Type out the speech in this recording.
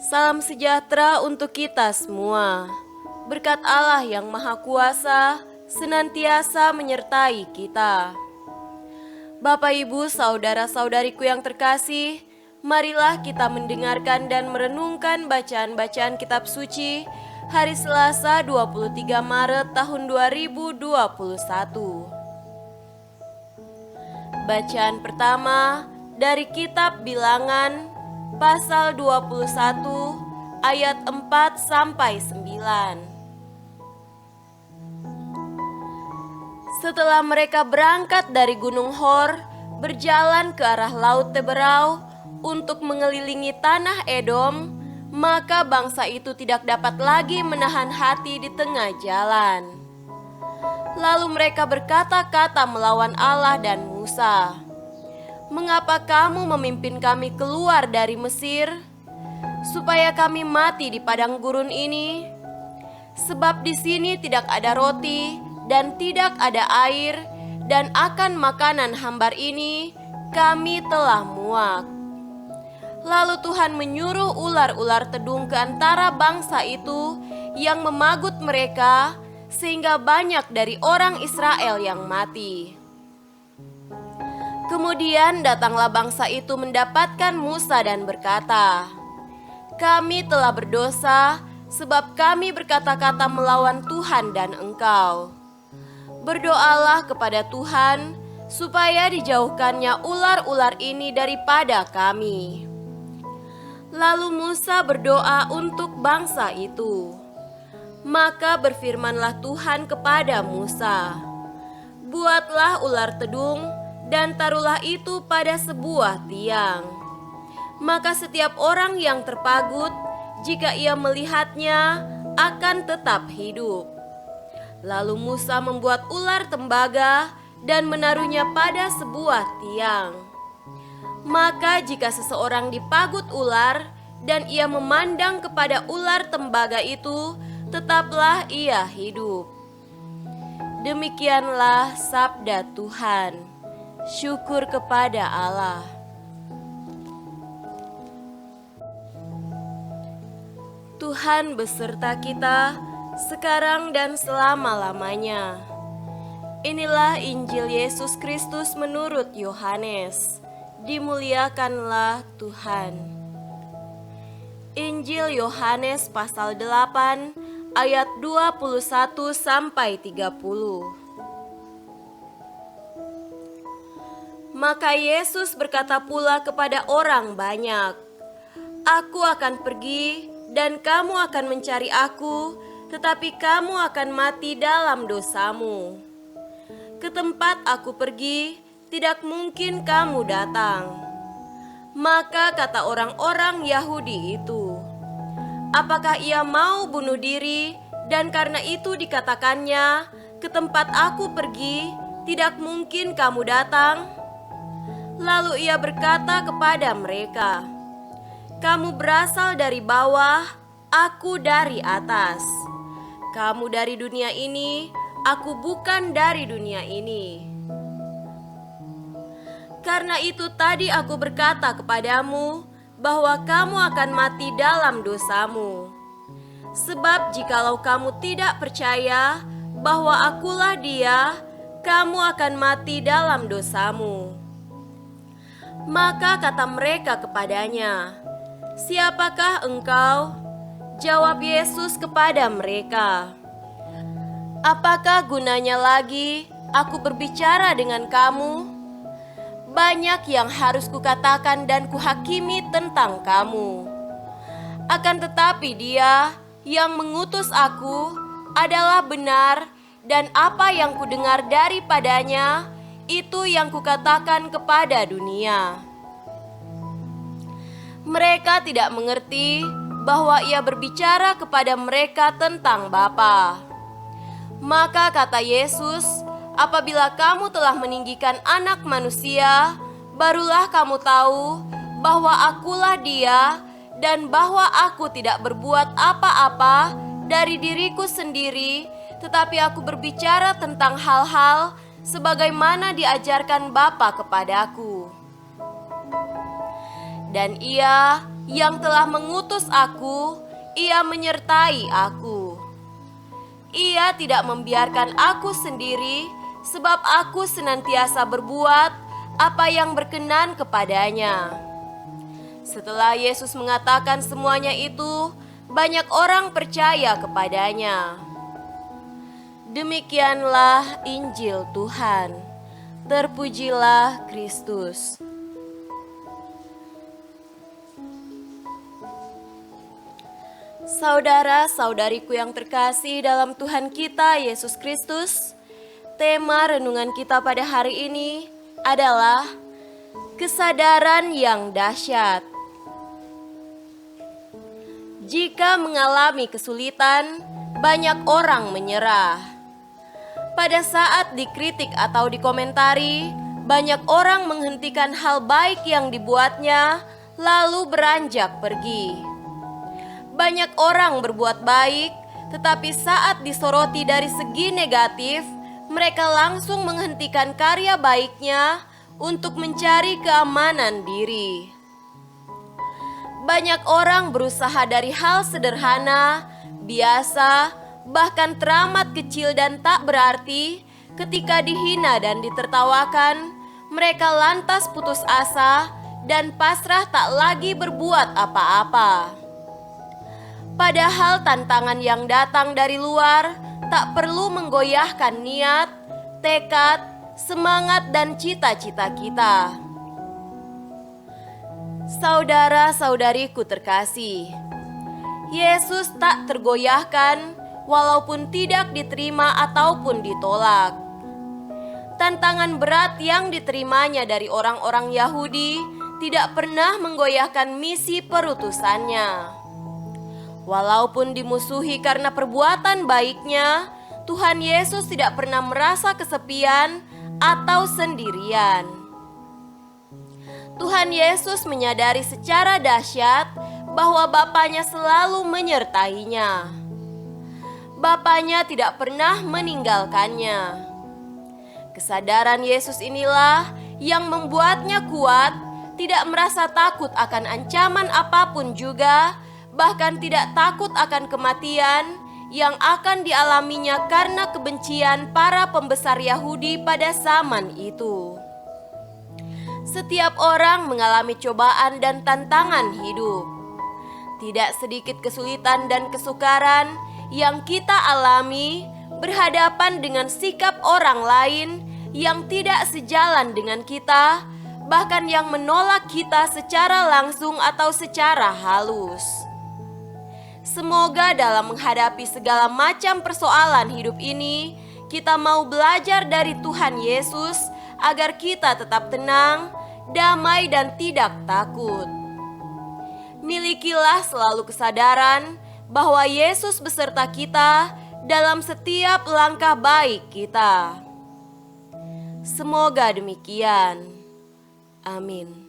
Salam sejahtera untuk kita semua. Berkat Allah yang Maha Kuasa senantiasa menyertai kita. Bapak, Ibu, saudara-saudariku yang terkasih, marilah kita mendengarkan dan merenungkan bacaan-bacaan kitab suci hari Selasa 23 Maret tahun 2021. Bacaan pertama dari kitab Bilangan pasal 21 ayat 4 sampai 9. Setelah mereka berangkat dari Gunung Hor, berjalan ke arah Laut Teberau untuk mengelilingi tanah Edom, maka bangsa itu tidak dapat lagi menahan hati di tengah jalan. Lalu mereka berkata-kata melawan Allah dan Musa, "Mengapa kamu memimpin kami keluar dari Mesir, supaya kami mati di padang gurun ini? Sebab di sini tidak ada roti dan tidak ada air, dan akan makanan hambar ini kami telah muak." Lalu Tuhan menyuruh ular-ular tedung ke antara bangsa itu yang memagut mereka, sehingga banyak dari orang Israel yang mati. Kemudian datanglah bangsa itu mendapatkan Musa dan berkata, "Kami telah berdosa sebab kami berkata-kata melawan Tuhan dan engkau. Berdoalah kepada Tuhan supaya dijauhkannya ular-ular ini daripada kami." Lalu Musa berdoa untuk bangsa itu. Maka berfirmanlah Tuhan kepada Musa, "Buatlah ular tedung dan taruhlah itu pada sebuah tiang. Maka setiap orang yang terpagut, jika ia melihatnya, akan tetap hidup." Lalu Musa membuat ular tembaga dan menaruhnya pada sebuah tiang. Maka jika seseorang dipagut ular dan ia memandang kepada ular tembaga itu, tetaplah ia hidup. Demikianlah sabda Tuhan. Syukur kepada Allah. Tuhan beserta kita sekarang dan selama-lamanya. Inilah Injil Yesus Kristus menurut Yohanes. Dimuliakanlah Tuhan. Injil Yohanes pasal 8 ayat 21 sampai 30. Maka Yesus berkata pula kepada orang banyak, "Aku akan pergi dan kamu akan mencari aku, tetapi kamu akan mati dalam dosamu. Ke tempat aku pergi, tidak mungkin kamu datang." Maka kata orang-orang Yahudi itu, "Apakah ia mau bunuh diri dan karena itu dikatakannya, 'Ke tempat aku pergi, tidak mungkin kamu datang'?" Lalu ia berkata kepada mereka, "Kamu berasal dari bawah, aku dari atas. Kamu dari dunia ini, aku bukan dari dunia ini. Karena itu tadi aku berkata kepadamu bahwa kamu akan mati dalam dosamu. Sebab jikalau kamu tidak percaya bahwa akulah Dia, kamu akan mati dalam dosamu." Maka kata mereka kepadanya, "Siapakah engkau?" Jawab Yesus kepada mereka, "Apakah gunanya lagi aku berbicara dengan kamu? Banyak yang harus kukatakan dan kuhakimi tentang kamu. Akan tetapi Dia yang mengutus aku adalah benar, dan apa yang kudengar daripadanya, itu yang kukatakan kepada dunia." Mereka tidak mengerti bahwa ia berbicara kepada mereka tentang Bapa. Maka kata Yesus, "Apabila kamu telah meninggikan Anak Manusia, barulah kamu tahu bahwa akulah Dia, dan bahwa aku tidak berbuat apa-apa dari diriku sendiri, tetapi aku berbicara tentang hal-hal sebagaimana diajarkan Bapa kepadaku. Dan ia yang telah mengutus aku, Ia menyertai aku. Ia tidak membiarkan aku sendiri, sebab aku senantiasa berbuat apa yang berkenan kepadanya. Setelah Yesus mengatakan semuanya itu, banyak orang percaya kepadanya. Demikianlah Injil Tuhan. Terpujilah Kristus. Saudara-saudariku yang terkasih dalam Tuhan kita Yesus Kristus, tema renungan kita pada hari ini adalah kesadaran yang dahsyat. Jika mengalami kesulitan, banyak orang menyerah. Pada saat dikritik atau dikomentari, banyak orang menghentikan hal baik yang dibuatnya, lalu beranjak pergi. Banyak orang berbuat baik, tetapi saat disoroti dari segi negatif, mereka langsung menghentikan karya baiknya untuk mencari keamanan diri. Banyak orang berusaha dari hal sederhana, biasa, bahkan teramat kecil dan tak berarti. Ketika dihina dan ditertawakan, mereka lantas putus asa dan pasrah tak lagi berbuat apa-apa. Padahal tantangan yang datang dari luar tak perlu menggoyahkan niat, tekad, semangat, dan cita-cita kita. Saudara-saudariku terkasih, Yesus tak tergoyahkan walaupun tidak diterima ataupun ditolak. Tantangan berat yang diterimanya dari orang-orang Yahudi tidak pernah menggoyahkan misi perutusannya. Walaupun dimusuhi karena perbuatan baiknya, Tuhan Yesus tidak pernah merasa kesepian atau sendirian. Tuhan Yesus menyadari secara dahsyat bahwa Bapanya selalu menyertainya. Bapanya tidak pernah meninggalkannya. Kesadaran Yesus inilah yang membuatnya kuat, tidak merasa takut akan ancaman apapun juga, bahkan tidak takut akan kematian yang akan dialaminya karena kebencian para pembesar Yahudi pada zaman itu. Setiap orang mengalami cobaan dan tantangan hidup. Tidak sedikit kesulitan dan kesukaran yang kita alami berhadapan dengan sikap orang lain yang tidak sejalan dengan kita, bahkan yang menolak kita secara langsung atau secara halus. Semoga dalam menghadapi segala macam persoalan hidup ini, kita mau belajar dari Tuhan Yesus agar kita tetap tenang, damai, dan tidak takut. Milikilah selalu kesadaran bahwa Yesus beserta kita dalam setiap langkah baik kita. Semoga demikian. Amin.